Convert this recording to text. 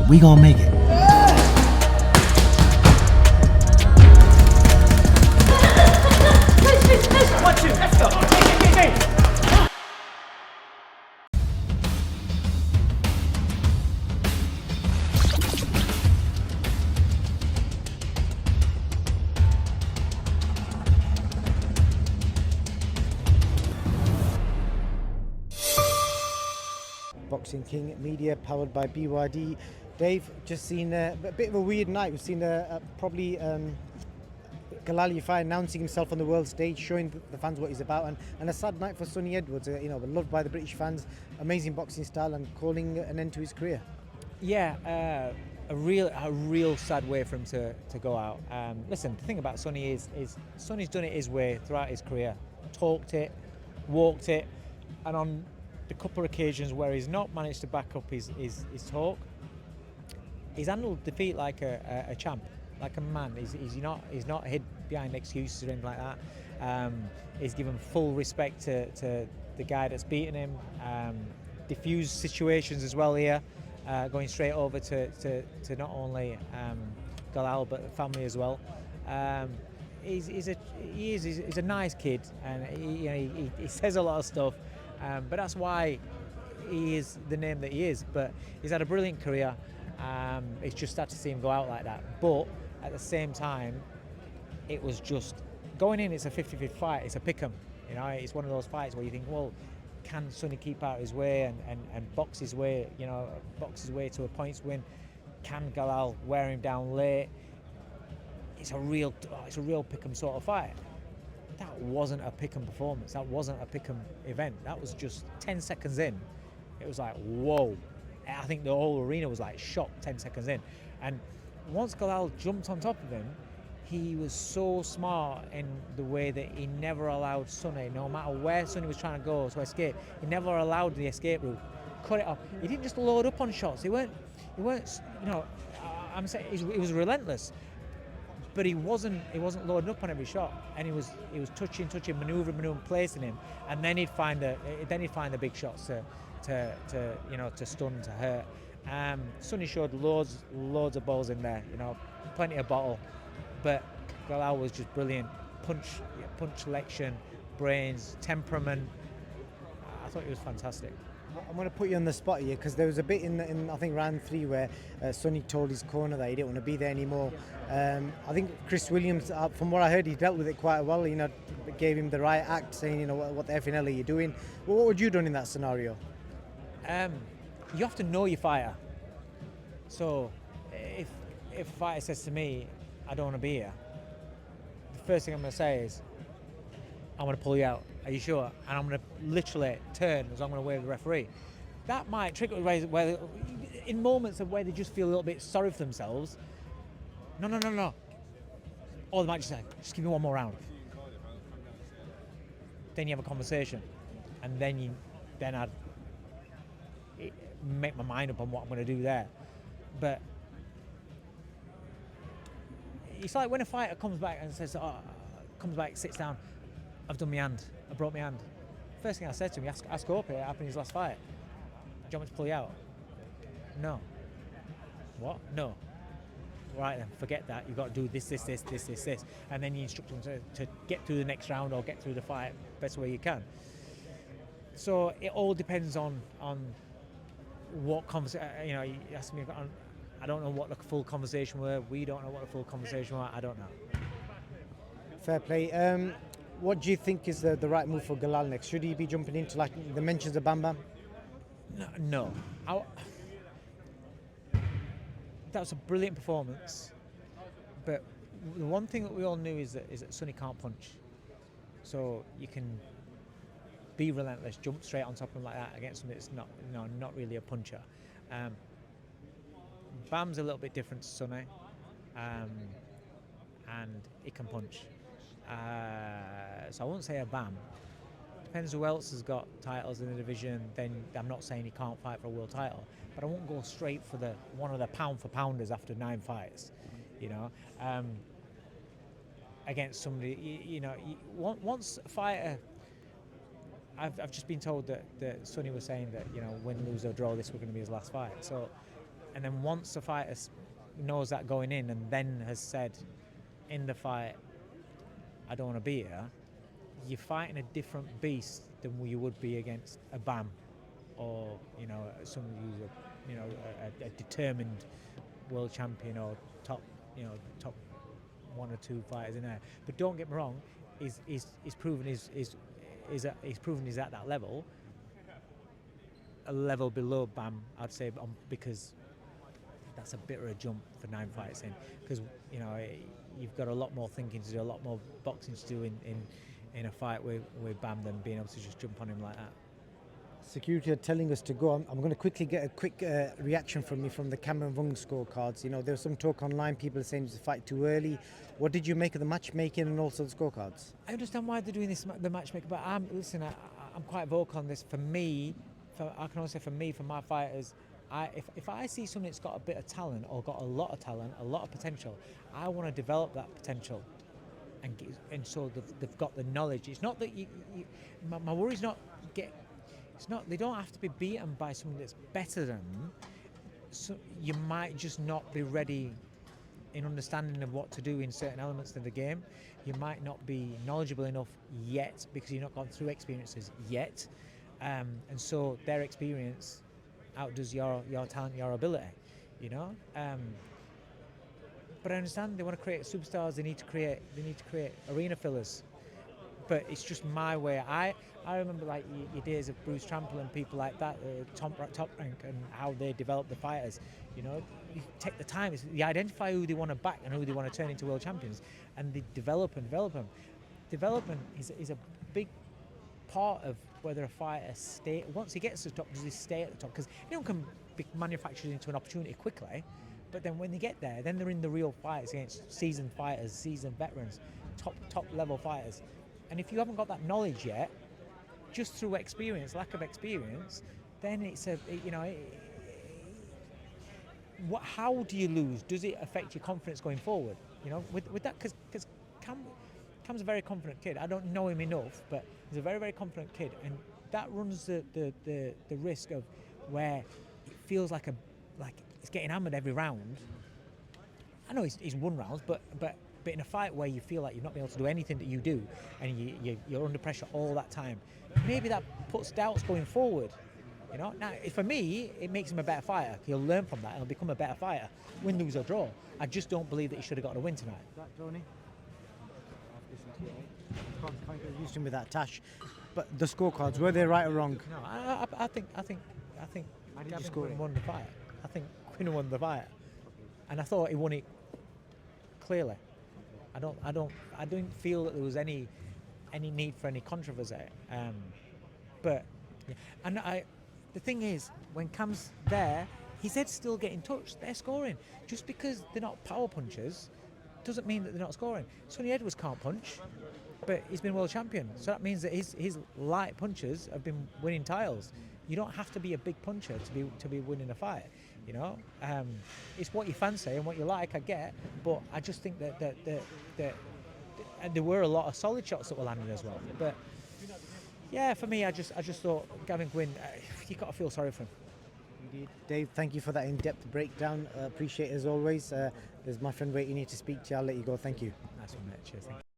We gonna make it. One, two, let's go. Hey. Boxing King Media, powered by BYD. Dave, just seen a bit of a weird night. We've seen probably GALAL YAFAI announcing himself on the world stage, showing the fans what he's about, and a sad night for Sonny Edwards. Loved by the British fans, amazing boxing style, and calling an end to his career. Yeah, a real sad way for him to go out. Listen, the thing about Sonny is Sonny's done it his way throughout his career. Talked it, walked it, and on the couple of occasions where he's not managed to back up his talk, he's handled defeat like a champ, like a man. He's not hid behind excuses or anything like that. He's given full respect to the guy that's beaten him. Diffused situations as well here, going straight over to not only GALAL but the family as well. He's a nice kid, and he says a lot of stuff. But that's why he is the name that he is. But he's had a brilliant career. It's just sad to see him go out like that. But at the same time, it was just going in. It's a 50-50 fight. It's a pick'em. It's one of those fights where you think, well, can Sonny keep out his way and box his way? Box his way to a points win. Can GALAL wear him down late? It's a real pick'em sort of fight. That wasn't a pick'em performance. That wasn't a pick'em event. That was just 10 seconds in. It was like, whoa. I think the whole arena was like shocked 10 seconds in. And once GALAL jumped on top of him, he was so smart in the way that he never allowed Sonny, no matter where Sonny was trying to go to escape, he never allowed the escape route. Cut it off. He didn't just load up on shots. He weren't. I'm saying he was relentless. But he wasn't loading up on every shot, and he was touching, manoeuvring, placing him, and then he'd find the big shots to stun, to hurt. Sonny showed loads of balls in there, plenty of bottle, but GALAL was just brilliant. Punch selection, brains, temperament. I thought he was fantastic. I'm going to put you on the spot here, because there was a bit in I think round 3 where Sonny told his corner that he didn't want to be there anymore. I think Chris Williams, from what I heard, he dealt with it quite well. Gave him the right act, saying, what the effing hell are you doing? Well, what would you done in that scenario? You have to know your fighter. So if a fighter says to me, I don't want to be here, the first thing I'm going to say is, I'm going to pull you out. Are you sure? And I'm going to literally turn as I'm going to wave the referee. That might trigger where in moments of where they just feel a little bit sorry for themselves. No. Or they might just say, just give me one more round. Then you have a conversation, and then I'd make my mind up on what I'm going to do there. But it's like when a fighter comes back and says, sits down, I've done my hand, I broke my hand. First thing I said to him, ask Opie, it happened in his last fight. Do you want me to pull you out? No. What? No. Right then, forget that. You've got to do this. And then you instruct them to get through the next round or get through the fight best way you can. So it all depends on what conversation, you asked me, I don't know what the full conversation were. We don't know what the full conversation were. I don't know. Fair play. What do you think is the right move for GALAL next? Should he be jumping into like the mentions of Bam Bam? No. That was a brilliant performance, but the one thing that we all knew is that Sonny can't punch. So you can be relentless, jump straight on top of him like that against somebody that's not really a puncher. Bam's a little bit different to Sonny, and he can punch. So I won't say a Bam. Depends who else has got titles in the division. Then I'm not saying he can't fight for a world title, but I won't go straight for one of the pound for pounders after 9 fights. Against somebody, once a fighter. I've just been told that Sonny was saying that win, lose or draw, this was going to be his last fight. So and then once the fighter knows that going in, and then has said in the fight, I don't want to be here, you're fighting a different beast than you would be against a BAM, or someone who's a determined world champion or top one or two fighters in there. But don't get me wrong, he's proven he's at that level, a level below BAM, I'd say, because that's a bit of a jump for 9 fights in, because you've got a lot more thinking to do, a lot more boxing to do in a fight with BAM than being able to just jump on him like that. Security are telling us to go. I'm going to quickly get a quick reaction from the Cameron VUONG scorecards. There was some talk online, people are saying it's a fight too early. What did you make of the matchmaking and also the scorecards? I understand why they're doing this, the matchmaking, but I'm quite vocal on this. For me, I can also say for me, for my fighters, if I see something that's got a bit of talent or got a lot of talent, a lot of potential, I want to develop that potential. And so they've got the knowledge. It's not that my worry's not they don't have to be beaten by someone that's better than them. So you might just not be ready in understanding of what to do in certain elements of the game. You might not be knowledgeable enough yet because you've not gone through experiences yet. And so their experience outdoes your talent, your ability, but I understand they want to create superstars. They need to create arena fillers. But it's just my way. I remember like your days of Bruce Trample and people like that, top rank, and how they develop the fighters. You take the time. You identify who they want to back and who they want to turn into world champions, and they develop them. Development is a big part of whether a fighter once he gets to the top, does he stay at the top? Because anyone can be manufactured into an opportunity quickly, but then when they get there, then they're in the real fights against seasoned fighters, seasoned veterans, top level fighters. And if you haven't got that knowledge yet, just through experience, lack of experience, then it's how do you lose? Does it affect your confidence going forward? With that, because Cam's a very confident kid. I don't know him enough, but he's a very, very confident kid, and that runs the risk of where it feels like he's getting hammered every round. I know he's won rounds, but in a fight where you feel like you're not being able to do anything that you do, and you're under pressure all that time, maybe that puts doubts going forward. Now, for me, it makes him a better fighter. He'll learn from that and he'll become a better fighter, win, lose or draw. I just don't believe that he should have got a win tonight. Is that Tony? Can't get used to him with that Tash. But the scorecards, were they right or wrong? No, I think Gavin Quinn won the fight. I think Quinn won the fight, and I thought he won it clearly. I don't feel that there was any need for any controversy. But yeah. And the thing is, when Cam's there, his head's still getting touched. They're scoring. Just because they're not power punchers doesn't mean that they're not scoring. Sonny Edwards can't punch, but he's been world champion. So that means that his light punchers have been winning titles. You don't have to be a big puncher to be winning a fight. It's what you fancy and what you like, I get, but I just think that and there were a lot of solid shots that were landing as well. But yeah, for me, I just thought Gavin Quinn, you got to feel sorry for him. Indeed. Dave, thank you for that in-depth breakdown. Appreciate it as always. There's my friend waiting here to speak to you. I'll let you go. Thank you. Nice one, mate. Cheers. Thank you.